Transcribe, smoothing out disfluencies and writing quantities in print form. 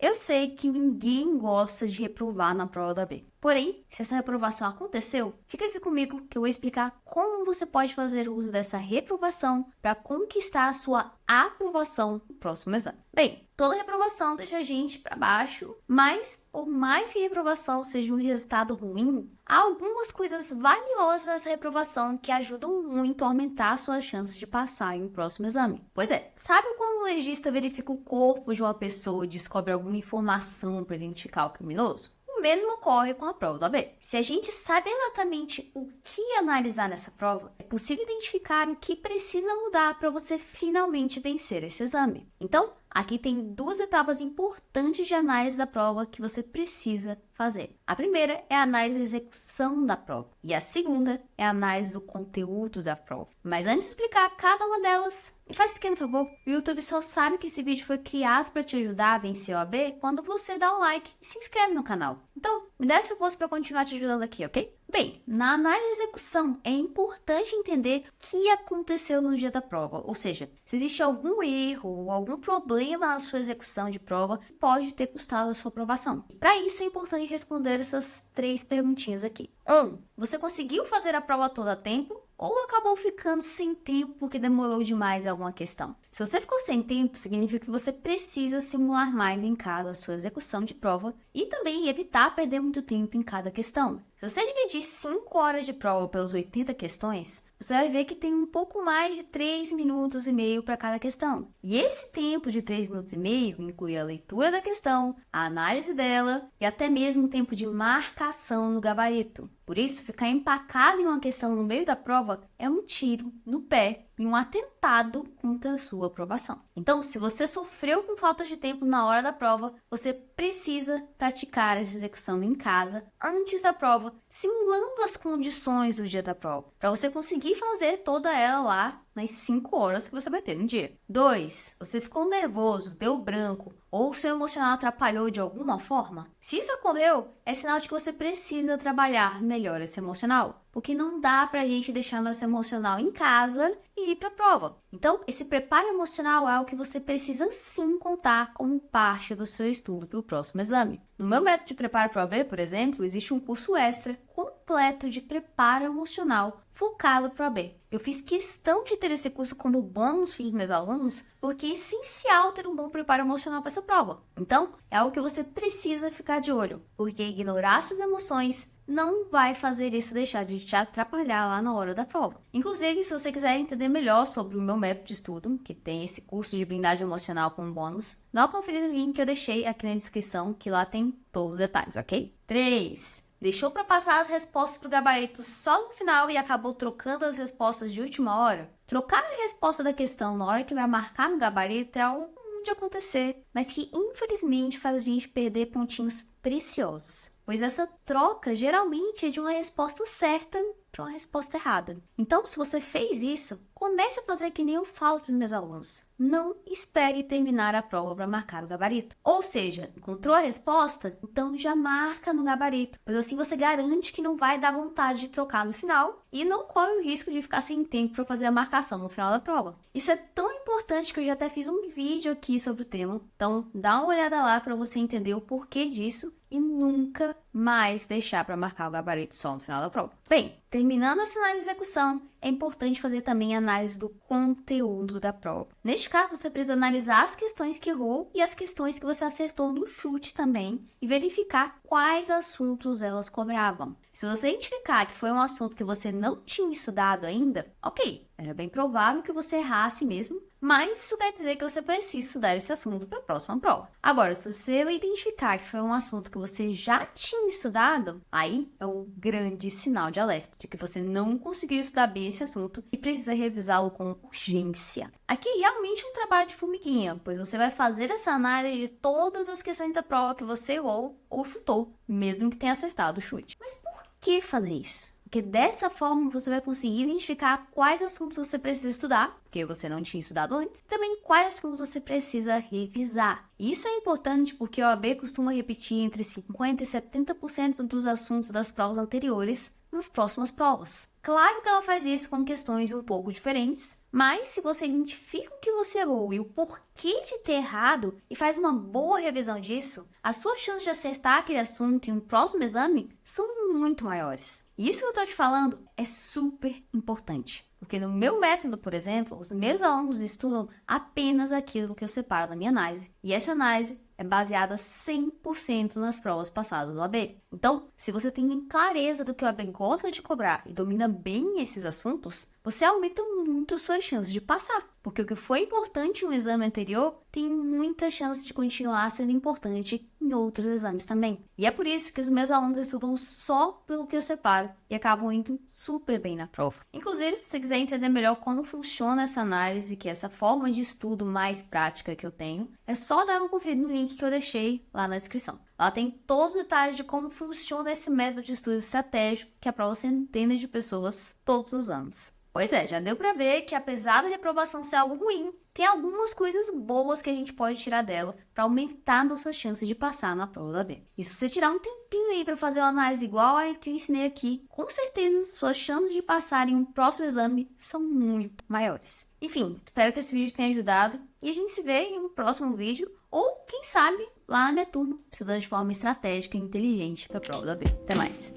Eu sei que ninguém gosta de reprovar na prova da OAB. Porém, se essa reprovação aconteceu, fica aqui comigo que eu vou explicar como você pode fazer uso dessa reprovação para conquistar a sua aprovação no próximo exame. Bem, toda reprovação deixa a gente para baixo, mas por mais que a reprovação seja um resultado ruim, há algumas coisas valiosas nessa reprovação que ajudam muito a aumentar suas chances de passar em um próximo exame. Pois é, sabe quando o legista verifica o corpo de uma pessoa e descobre alguma informação para identificar o criminoso? O mesmo ocorre com a prova da OAB. Se a gente sabe exatamente o que analisar nessa prova, é possível identificar o que precisa mudar para você finalmente vencer esse exame. Então, aqui tem duas etapas importantes de análise da prova que você precisa fazer. A primeira é a análise da execução da prova e a segunda é a análise do conteúdo da prova. Mas antes de explicar cada uma delas, me faz um pequeno favor. O YouTube só sabe que esse vídeo foi criado para te ajudar a vencer a OAB quando você dá um like e se inscreve no canal. Então, me dá essa força para continuar te ajudando aqui, ok? Bem, na análise de execução, é importante entender o que aconteceu no dia da prova, ou seja, se existe algum erro ou algum problema na sua execução de prova que pode ter custado a sua aprovação. Para isso é importante responder essas 3 perguntinhas aqui. 1. Você conseguiu fazer a prova toda a tempo? Ou acabou ficando sem tempo porque demorou demais em alguma questão? Se você ficou sem tempo, significa que você precisa simular mais em casa a sua execução de prova e também evitar perder muito tempo em cada questão. Se você dividir 5 horas de prova pelas 80 questões, você vai ver que tem um pouco mais de 3 minutos e meio para cada questão. E esse tempo de 3 minutos e meio inclui a leitura da questão, a análise dela e até mesmo o tempo de marcação no gabarito. Por isso, ficar empacado em uma questão no meio da prova é um tiro no pé e um atentado contra a sua aprovação. Então, se você sofreu com falta de tempo na hora da prova, você precisa praticar essa execução em casa antes da prova, simulando as condições do dia da prova, para você conseguir fazer toda ela lá nas 5 horas que você vai ter no dia. 2. Você ficou nervoso, deu branco, ou seu emocional atrapalhou de alguma forma? Se isso ocorreu, é sinal de que você precisa trabalhar melhor esse emocional, porque não dá pra gente deixar nosso emocional em casa e ir pra prova. Então, esse preparo emocional é algo que você precisa sim contar como parte do seu estudo para o próximo exame. No meu método de preparo para a OAB, por exemplo, existe um curso extra completo de preparo emocional focado para a OAB. Eu fiz questão de ter esse curso como bônus para os meus alunos, porque é essencial ter um bom preparo emocional para essa prova. Então, é algo que você precisa ficar de olho, porque ignorar suas emoções não vai fazer isso deixar de te atrapalhar lá na hora da prova. Inclusive, se você quiser entender melhor sobre o meu método de estudo, que tem esse curso de blindagem emocional com bônus, dá uma conferida no link que eu deixei aqui na descrição, que lá tem todos os detalhes, ok? 3. Deixou para passar as respostas para o gabarito só no final e acabou trocando as respostas de última hora? Trocar a resposta da questão na hora que vai marcar no gabarito é algo comum de acontecer, mas que infelizmente faz a gente perder pontinhos preciosos, pois essa troca geralmente é de uma resposta certa para uma resposta errada. Então, se você fez isso, comece a fazer que nem eu falo para os meus alunos. Não espere terminar a prova para marcar o gabarito. Ou seja, encontrou a resposta? Então já marca no gabarito, pois assim você garante que não vai dar vontade de trocar no final e não corre o risco de ficar sem tempo para fazer a marcação no final da prova. Isso é tão importante que eu já até fiz um vídeo aqui sobre o tema, então dá uma olhada lá para você entender o porquê disso e nunca mais deixar para marcar o gabarito só no final da prova. Bem, terminando essa análise de execução, é importante fazer também a análise do conteúdo da prova. Neste caso, você precisa analisar as questões que errou e as questões que você acertou no chute também e verificar quais assuntos elas cobravam. Se você identificar que foi um assunto que você não tinha estudado ainda, ok, é bem provável que você errasse mesmo, mas isso quer dizer que você precisa estudar esse assunto para a próxima prova. Agora, se você identificar que foi um assunto que você já tinha estudado, aí é um grande sinal de alerta de que você não conseguiu estudar bem esse assunto e precisa revisá-lo com urgência. Aqui realmente é um trabalho de formiguinha, pois você vai fazer essa análise de todas as questões da prova que você errou ou chutou, mesmo que tenha acertado o chute. Mas por que fazer isso? Porque dessa forma você vai conseguir identificar quais assuntos você precisa estudar, porque você não tinha estudado antes, e também quais assuntos você precisa revisar. Isso é importante porque a OAB costuma repetir entre 50% e 70% dos assuntos das provas anteriores nas próximas provas. Claro que ela faz isso com questões um pouco diferentes, Mas se você identifica o que você errou e o porquê de ter errado e faz uma boa revisão disso, as suas chances de acertar aquele assunto em um próximo exame são muito maiores. E isso que eu tô te falando é super importante. Porque no meu método, por exemplo, os meus alunos estudam apenas aquilo que eu separo na minha análise. E essa análise é baseada 100% nas provas passadas do AB. Então, se você tem clareza do que o AB gosta de cobrar e domina bem esses assuntos, você aumenta muito suas chances de passar. Porque o que foi importante no exame anterior tem muita chance de continuar sendo importante em outros exames também. E é por isso que os meus alunos estudam só pelo que eu separo e acabam indo super bem na prova. Inclusive, se você quiser entender melhor como funciona essa análise, que é essa forma de estudo mais prática que eu tenho, é só dar uma conferida no link que eu deixei lá na descrição. Lá tem todos os detalhes de como funciona esse método de estudo estratégico que aprova centenas de pessoas todos os anos. Pois é, já deu pra ver que apesar da reprovação ser algo ruim, tem algumas coisas boas que a gente pode tirar dela para aumentar nossas chances de passar na prova da B. E se você tirar um tempinho aí para fazer uma análise igual a que eu ensinei aqui, com certeza suas chances de passar em um próximo exame são muito maiores. Enfim, espero que esse vídeo tenha ajudado e a gente se vê em um próximo vídeo ou, quem sabe, lá na minha turma, estudando de forma estratégica e inteligente para a prova da B. Até mais!